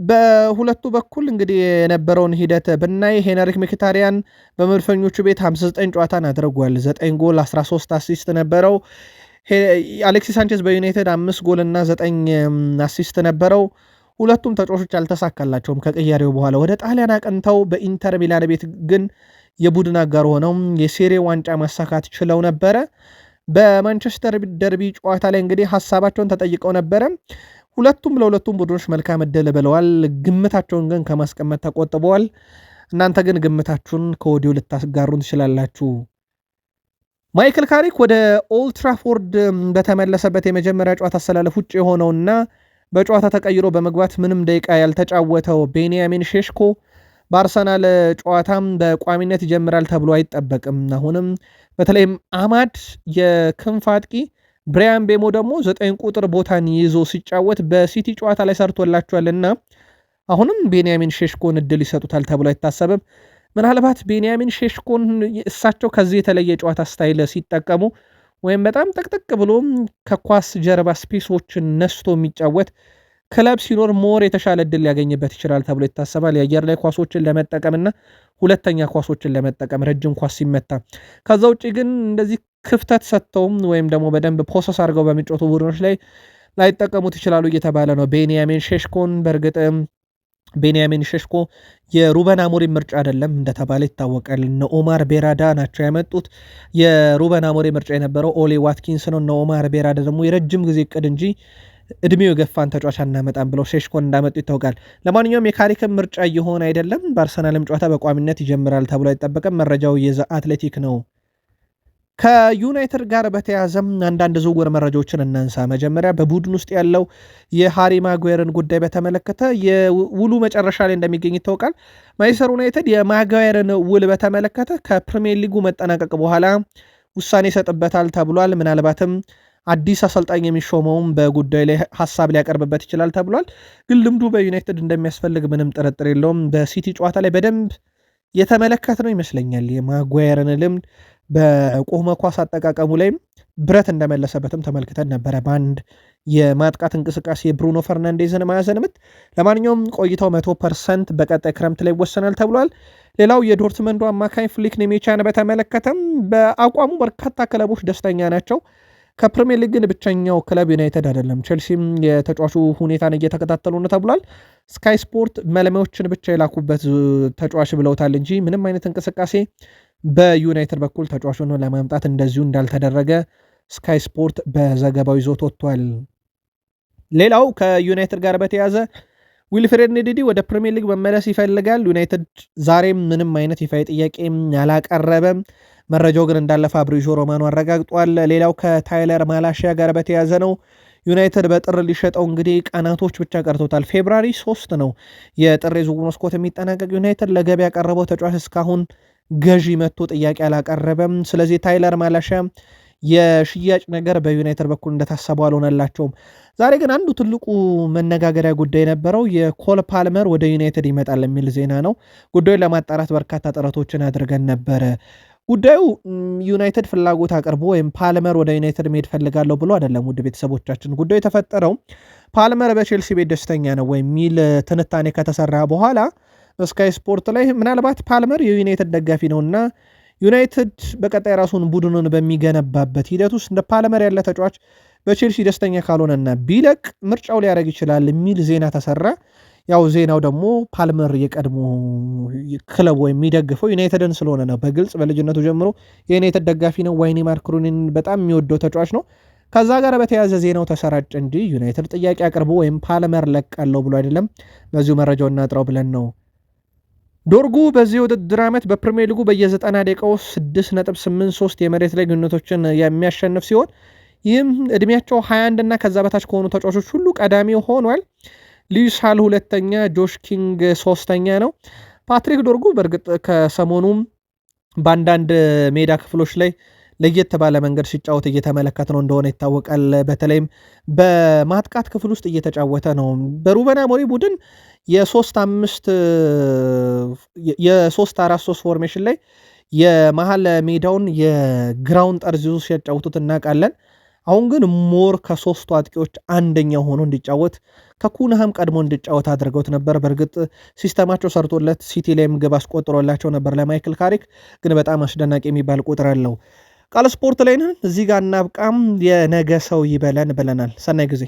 በሁለቱ በኩል እንግዲህ የነበረውን ሂደት ብናይ ሄንሪክ ሚኪታሪያን በመድፈኞቹ ቤት 59 ጨዋታን አድርጓል። 9 ጎል 13 አሲስት ነበረው። አሌክሲስ ሳንቼስ በዩናይትድ 5 ጎል እና 9 አሲስት ነበረው። ሁለቱም ተጫዋቾች አልተሳካላቸውም። ከቅያሬው በኋላ ወደ ጣሊያን አቅንተው በኢንተር ሚላን ቤት ግን የቡድን አጋር ሆነው የሴሬ ዋንጫ ማሳካት ችለው ነበረ። በማንቸስተር ደርቢ ጨዋታ ላይ እንግዲህ ሀሳባቸውን ተጠይቀው ነበረ። ለሁለቱም ቡድኖች መልካም ዕድል ብለዋል። ግምታቸውን ግን ከማስቀመጥ ተቆጥበዋል። እናንተ ግን ግምታችሁን ከወዲሁ ልታስጋሩን ትችላላችሁ። ማይክል ካሪክ ወደ ኦልትራፎርድ በተመለሰበት የመጀመሪያ ጨዋታ አሰላለፍ ውጭ የሆነውና በጨዋታ ተቀይሮ በመግባት ምንም ደቂቃ ያልተጫወተው ቤንያሚን ሼሽኮ በአርሰናል ጨዋታም በቋሚነት ይጀምራል ተብሎ አይጠበቅም። አሁንም በተለይም አማድ የክንፍ አጥቂ፣ ብሪያን ቤሞ ደግሞ 9 ቁጥር ቦታን ይዞ ሲጫወት በሲቲ ጨዋታ ላይ ሰርቶላቸዋልና አሁንም ቤንያሚን ሼሽኮን እድል ይሰጡታል ተብሎ አይታሰብም። ምናልባት ቤንያሚን ሼሽኮን እሳቸው ከዚህ የተለየ ጨዋታ ስታይል ሲጠቀሙ ወይም በጣም ጠቅጥቅ ብሎ ከኳስ ጀርባ ስፔሶችን ነስቶ የሚጫወት ክለብ ሲኖር ሞር የተሻለ እድል ሊያገኝበት ይችላል ተብሎ ይታሰባል። የአየር ላይ ኳሶችን ለመጠቀምና ሁለተኛ ኳሶችን ለመጠቀም ረጅም ኳስ ሲመታ። ከዛ ውጭ ግን እንደዚህ ክፍተት ሰጥተውም ወይም ደግሞ በደንብ ፖሰስ አድርገው በሚጫወቱ ቡድኖች ላይ ላይጠቀሙት ይችላሉ እየተባለ ነው። ቤንያሚን ሼሽኮን በእርግጥ ቤንያሚን ሼሽኮ የሩበን አሞሪም ምርጫ አይደለም እንደተባለ ይታወቃል። እነ ኦማር ቤራዳ ናቸው ያመጡት። የሩበን አሞሪም ምርጫ የነበረው ኦሌ ዋትኪንስ ነው። እነ ኦማር ቤራዳ ደግሞ የረጅም ጊዜ እቅድ እንጂ እድሜው የገፋን ተጫዋች አናመጣም ብለው ሼሽኮን እንዳመጡ ይታወቃል። ለማንኛውም የካሪክን ምርጫ እየሆነ አይደለም። በአርሰናልም ጨዋታ በቋሚነት ይጀምራል ተብሎ አይጠበቅም። መረጃው የዘ አትሌቲክ ነው። ከዩናይትድ ጋር በተያዘም አንዳንድ ዝውውር መረጃዎችን እናንሳ። መጀመሪያ በቡድን ውስጥ ያለው የሃሪ ማጓየርን ጉዳይ በተመለከተ የውሉ መጨረሻ ላይ እንደሚገኝ ይታወቃል። ማንቸስተር ዩናይትድ የማጓየርን ውል በተመለከተ ከፕሪሚየር ሊጉ መጠናቀቅ በኋላ ውሳኔ ይሰጥበታል ተብሏል። ምናልባትም አዲስ አሰልጣኝ የሚሾመውም በጉዳዩ ላይ ሀሳብ ሊያቀርብበት ይችላል ተብሏል። ግን ልምዱ በዩናይትድ እንደሚያስፈልግ ምንም ጥርጥር የለውም። በሲቲ ጨዋታ ላይ በደንብ የተመለከት ነው ይመስለኛል የማጓየርን ልምድ በቆመ ኳስ አጠቃቀሙ ላይም ብረት እንደመለሰበትም ተመልክተን ነበረ በአንድ የማጥቃት እንቅስቃሴ የብሩኖ ፈርናንዴዝን ማዕዘን ምት። ለማንኛውም ቆይታው 100% በቀጣይ ክረምት ላይ ይወሰናል ተብሏል። ሌላው የዶርትመንዱ አማካኝ ፍሊክ ኔሜቻን በተመለከተም በአቋሙ በርካታ ክለቦች ደስተኛ ናቸው። ከፕሪሚየር ሊግ ግን ብቸኛው ክለብ ዩናይትድ አይደለም። ቼልሲም የተጫዋቹ ሁኔታን እየተከታተሉ ነው ተብሏል። ስካይ ስፖርት መለማዮችን ብቻ የላኩበት ተጫዋች ብለውታል እንጂ ምንም አይነት እንቅስቃሴ በዩናይትድ በኩል ተጫዋቹን ለማምጣት እንደዚሁ እንዳልተደረገ ስካይ ስፖርት በዘገባው ይዞት ወጥቷል። ሌላው ከዩናይትድ ጋር በተያዘ ዊልፍሬድ ኔዲዲ ወደ ፕሪሚየር ሊግ መመለስ ይፈልጋል። ዩናይትድ ዛሬም ምንም አይነት ይፋዊ ጥያቄ አላቀረበም። መረጃው ግን እንዳለ ፋብሪዞ ሮማኖ አረጋግጧል። ሌላው ከታይለር ማላሺያ ጋር በተያዘ ነው። ዩናይትድ በጥር ሊሸጠው እንግዲህ ቀናቶች ብቻ ቀርቶታል። ፌብራሪ 3 ነው የጥር የዝውውር መስኮት የሚጠናቀቅ። ዩናይትድ ለገበያ ያቀረበው ተጫዋች እስካሁን ገዢ መጥቶ ጥያቄ አላቀረበም። ስለዚህ ታይለር ማላሺያ የሽያጭ ነገር በዩናይትድ በኩል እንደታሰበው አልሆነላቸውም። ዛሬ ግን አንዱ ትልቁ መነጋገሪያ ጉዳይ የነበረው የኮል ፓልመር ወደ ዩናይትድ ይመጣል የሚል ዜና ነው። ጉዳዩን ለማጣራት በርካታ ጥረቶችን አድርገን ነበረ። ጉዳዩ ዩናይትድ ፍላጎት አቅርቦ ወይም ፓልመር ወደ ዩናይትድ መሄድ ፈልጋለሁ ብሎ አይደለም። ውድ ቤተሰቦቻችን ጉዳዩ የተፈጠረው ፓልመር በቼልሲ ቤት ደስተኛ ነው የሚል ትንታኔ ከተሰራ በኋላ በስካይ ስፖርት ላይ ምናልባት ፓልመር የዩናይትድ ደጋፊ ነውና ዩናይትድ በቀጣይ ራሱን ቡድኑን በሚገነባበት ሂደት ውስጥ እንደ ፓልመር ያለ ተጫዋች በቼልሲ ደስተኛ ካልሆነና ቢለቅ ምርጫው ሊያደርግ ይችላል የሚል ዜና ተሰራ። ያው ዜናው ደግሞ ፓልመር የቀድሞ ክለብ ወይም የሚደግፈው ዩናይትድን ስለሆነ ነው። በግልጽ በልጅነቱ ጀምሮ የዩናይትድ ደጋፊ ነው። ዋይኒ ማርክሩኒን በጣም የሚወደው ተጫዋች ነው። ከዛ ጋር በተያያዘ ዜናው ተሰራጭ እንጂ ዩናይትድ ጥያቄ አቅርቦ ወይም ፓልመር ለቃለው ብሎ አይደለም። በዚሁ መረጃው እናጥራው ብለን ነው። ዶርጉ በዚህ ውድድር ዓመት በፕሪሚየር ሊጉ በየ90 ደቂቃው 6.83 የመሬት ላይ ግንኙነቶችን የሚያሸንፍ ሲሆን ይህም እድሜያቸው 21 እና ከዛ በታች ከሆኑ ተጫዋቾች ሁሉ ቀዳሚ ሆኗል። ሉዊስ ሃል ሁለተኛ፣ ጆሽ ኪንግ ሶስተኛ ነው። ፓትሪክ ዶርጉ በእርግጥ ከሰሞኑም በአንዳንድ ሜዳ ክፍሎች ላይ ለየት ባለ መንገድ ሲጫወት እየተመለከት ነው እንደሆነ ይታወቃል። በተለይም በማጥቃት ክፍል ውስጥ እየተጫወተ ነው። በሩበን አሞሪም ቡድን የ3-4-3 ፎርሜሽን ላይ የመሀል ሜዳውን የግራውን ጠርዝ ይዞ ሲያጫውቱት እናውቃለን። አሁን ግን ሞር ከሶስቱ አጥቂዎች አንደኛው ሆኖ እንዲጫወት ከኩንሃም ቀድሞ እንዲጫወት አድርገውት ነበር። በእርግጥ ሲስተማቸው ሰርቶለት ሲቲ ላይም ግብ አስቆጥሮላቸው ነበር ለማይክል ካሪክ፣ ግን በጣም አስደናቂ የሚባል ቁጥር አለው። ቃል ስፖርት ላይ ነን። እዚህ ጋር እናብቃም። የነገ ሰው ይበለን ብለናል። ሰናይ ጊዜ